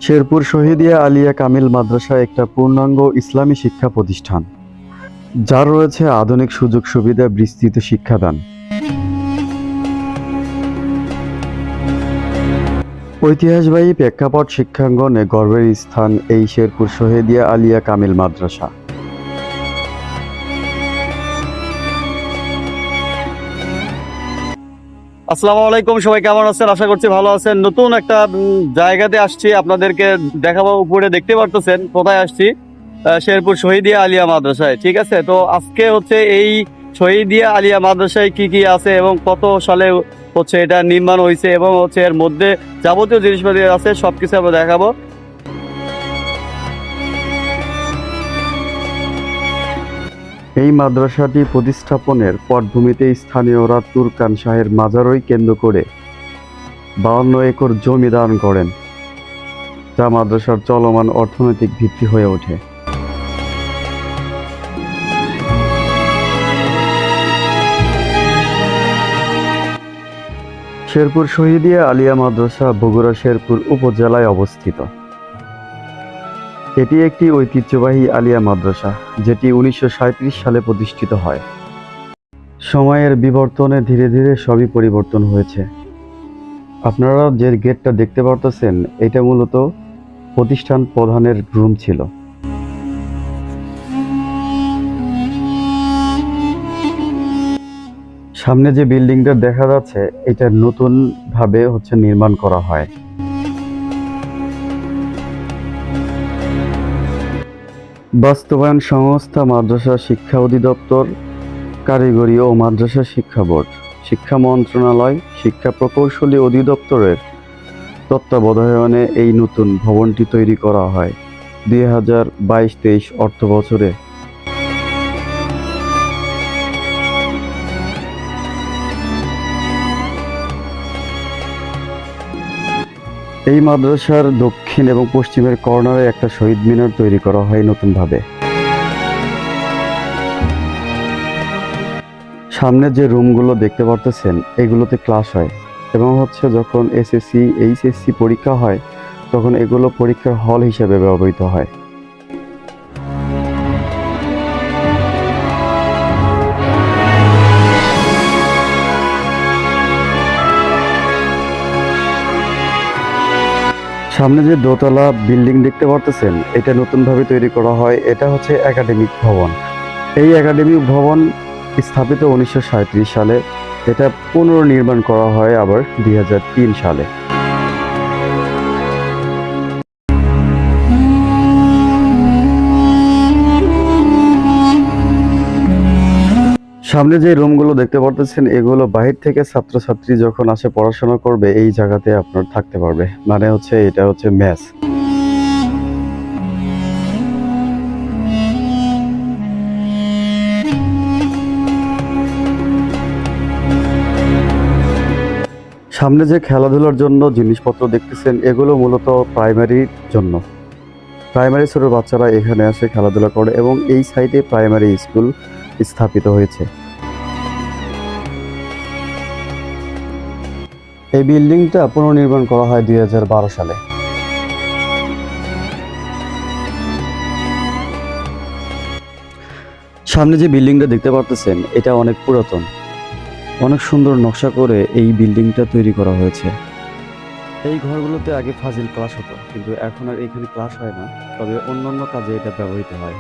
শেরপুর শহীদিয়া আলিয়া কামিল মাদ্রাসা একটা পূর্ণাঙ্গ ইসলামী শিক্ষা প্রতিষ্ঠান, যার রয়েছে আধুনিক সুযোগ সুবিধা, বিস্তৃত শিক্ষাদান। ঐতিহাসবাহী প্রেক্ষাপট শিক্ষাঙ্গনে গর্বের স্থান এই শেরপুর শহীদিয়া আলিয়া কামিল মাদ্রাসা। আসসালামু আলাইকুম, সবাই কেমন আছেন? আশা করছি ভালো আছেন। নতুন একটা জায়গাতে আসছি, আপনাদেরকে দেখাবো। উপরে দেখতে পারতেছেন কোথায় আসছি, শেরপুর শহীদিয়া আলিয়া মাদ্রাসায়। ঠিক আছে, তো আজকে হচ্ছে এই শহীদিয়া আলিয়া মাদ্রাসায় কি কি আছে এবং কত সালে হচ্ছে এটা নির্মাণ হয়েছে এবং হচ্ছে এর মধ্যে যাবতীয় জিনিসপাতি আছে, সবকিছু আমরা দেখাবো। এই মাদ্রাসাটি প্রতিস্থাপনের পটভূমিতে স্থানীয়রা তুরকান শাহের মাজারই কেন্দ্র করে 52 একর জমি দান করেন, যা মাদ্রাসার চলমান অর্থনৈতিক ভিত্তি হয়ে ওঠে। শেরপুর শহীদিয়া আলিয়া মাদ্রাসা বগুড়া শেরপুর উপজেলায় অবস্থিত। এটি একটি ঐতিহ্যবাহী আলিয়া মাদ্রাসা, যেটি 1937 সালে প্রতিষ্ঠিত হয়। সময়ের বিবর্তনে ধীরে ধীরে সবই পরিবর্তন হয়েছে। আপনারা যে গেটটা দেখতে পারতেছেন, এটা মূলত প্রতিষ্ঠান প্রধানের রুম ছিল। সামনে যে বিল্ডিংটা দেখা যাচ্ছে, এটা নতুন ভাবে নির্মাণ করা হয়। বাস্তবায়ন সংস্থা মাদ্রাসা শিক্ষা অধিদপ্তর, কারিগরি ও মাদ্রাসা শিক্ষা বোর্ড, শিক্ষা মন্ত্রণালয়, শিক্ষা প্রকৌশলী অধিদপ্তরের তত্ত্বাবধানে এই নতুন ভবনটি তৈরি করা হয় 2022-23 অর্থ বছরে। এই মাদ্রাসার দক্ষিণ এবং পশ্চিমের কর্নারে একটা শহীদ মিনার তৈরি করা হয় নতুনভাবে। সামনে যে রুমগুলো দেখতে পারতেছেন, এগুলোতে ক্লাস হয় এবং যখন এসএসসি এইচএসসি পরীক্ষা হয়, তখন এগুলো পরীক্ষার হল হিসেবে ব্যবহৃত হয়। সামনে যে দোতলা বিল্ডিং দেখতে পারতেছেন, এটা নতুনভাবে তৈরি করা হয়। এটা একাডেমিক ভবন। এই একাডেমিক ভবন স্থাপিত 1937 সালে। এটা পুনর্নির্মাণ করা হয় আবার 2003 সালে। সামনে যে রুমগুলো দেখতে পারতেছেন, এগুলো বাহির থেকে ছাত্রছাত্রী যখন আসে পড়াশোনা করবে, এই জায়গাতে আপনার থাকতে পারবে। মানে এটা মেস। সামনে যে খেলাধুলার জন্য জিনিসপত্র দেখতেছেন, এগুলো মূলত প্রাইমারির জন্য। প্রাইমারি ছোট বাচ্চারা এখানে আসে খেলাধুলা করে এবং এই সাইডে প্রাইমারি স্কুল স্থাপিত হয়েছে। এই বিল্ডিংটা পুনর্নির্মাণ করা হয় 2012 সালে। সামনে যে বিল্ডিংটা দেখতে পারতেছেন, এটা অনেক পুরাতন। অনেক সুন্দর নকশা করে এই বিল্ডিংটা তৈরি করা হয়েছে। এই ঘরগুলোতে আগে ফাজিল ক্লাস হতো, কিন্তু এখন আর এখানে ক্লাস হয় না, তবে অন্যান্য কাজে এটা ব্যবহৃত হয়।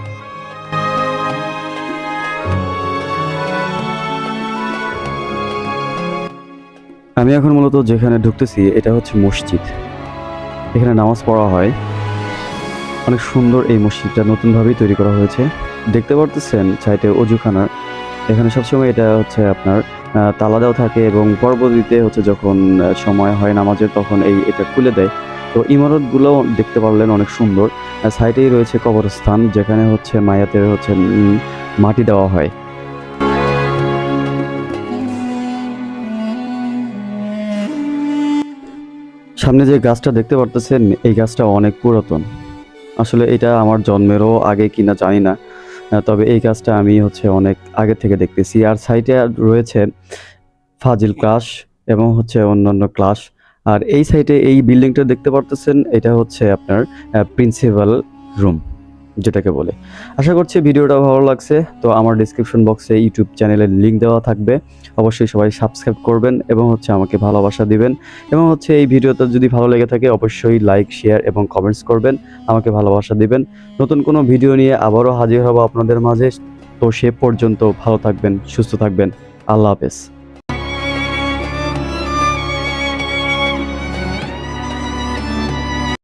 আমি এখন মূলত যেখানে ঢুকতেছি, এটা মসজিদ। এখানে নামাজ পড়া হয়। অনেক সুন্দর এই মসজিদটা নতুনভাবেই তৈরি করা হয়েছে। দেখতে পারতেছেন সাইডে অজুখানা। এখানে সবসময় এটা আপনার তালা দেওয়া থাকে এবং পরবর্তীতে যখন সময় হয় নামাজের, তখন এটা খুলে দেয়। তো ইমারতগুলো দেখতে পারলেন অনেক সুন্দর। সাইডেই রয়েছে কবরস্থান, যেখানে মায়াতের মাটি দেওয়া হয়। সামনে যে গাছটা দেখতে পারতেছেন, এই গাছটা অনেক পুরাতন। আসলে এটা আমার জন্মেরও আগে কিনা জানি না, তবে এই গাছটা আমি অনেক আগে থেকে দেখতেছি। আর সাইডে রয়েছে ফাজিল ক্লাস এবং অন্যান্য ক্লাস। আর এই সাইডে এই বিল্ডিংটা দেখতে পারতেছেন, এটা হচ্ছে আপনার প্রিন্সিপাল রুম যেটাকে বলে। আশা করছি ভিডিওটা ভালো লাগছে। তো আমার ডিসক্রিপশন বক্সে ইউটিউব চ্যানেলের লিঙ্ক দেওয়া থাকবে, অবশ্যই সবাই সাবস্ক্রাইব করবেন এবং হচ্ছে আমাকে ভালোবাসা দিবেন। এবং হচ্ছে এই ভিডিওটা যদি ভালো লেগে থাকে অবশ্যই লাইক, শেয়ার এবং কমেন্টস করবেন, আমাকে ভালোবাসা দিবেন। নতুন কোনো ভিডিও নিয়ে আবারও হাজির হব আপনাদের মাঝে। তো সে পর্যন্ত ভালো থাকবেন, সুস্থ থাকবেন। আল্লাহ হাফেজ।